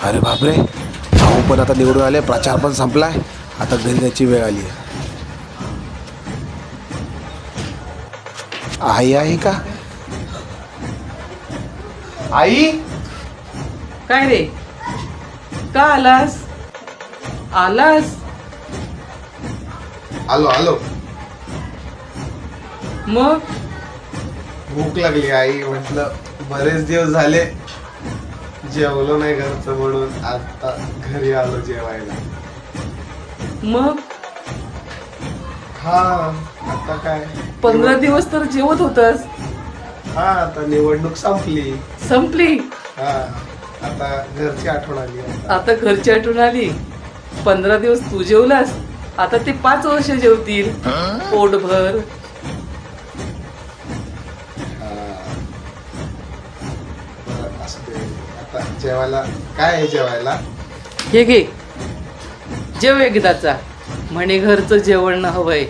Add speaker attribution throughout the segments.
Speaker 1: अरे बापरे, भाऊ पण आता निवडून आले, प्रचार पण संपलाय, आता घरी जायची वेळ आली आहे. आई आहे का? आई,
Speaker 2: काय रे, का आलास? आलास
Speaker 1: आलो आलो.
Speaker 2: मग?
Speaker 1: भूक लागली आई, म्हटलं बरेच दिवस झाले जेवलो नाही घरचं, म्हणून आता घरी आलो जेवायला.
Speaker 2: मग
Speaker 1: हा, आता काय
Speaker 2: 15 दिवस तर जेवत होतस.
Speaker 1: हा, आता निवडणूक संपली.
Speaker 2: संपली,
Speaker 1: हा, आता घरची आठवण आली.
Speaker 2: आता घरची आठवण आली. 15 दिवस तू जेवलास, आता ते 5 वर्ष जेवतील पोटभर.
Speaker 1: आता जेवायला काय आहे? जेवायला
Speaker 2: हे घे, जेव एकदाचा, म्हणे घरचं जेवण हवंय.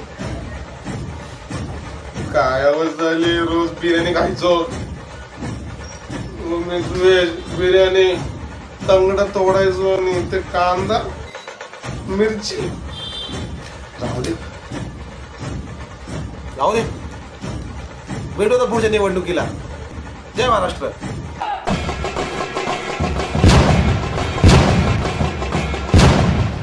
Speaker 1: काय अवस्था झाली, रोज बिर्याणी खायचो. व्हेज बिर्याणी, तंगडा तोडायचो आणि ते कांदा मिरची. जाऊ दे जाऊ दे, भेटू तर पुढच्या निवडणुकीला. जय महाराष्ट्र.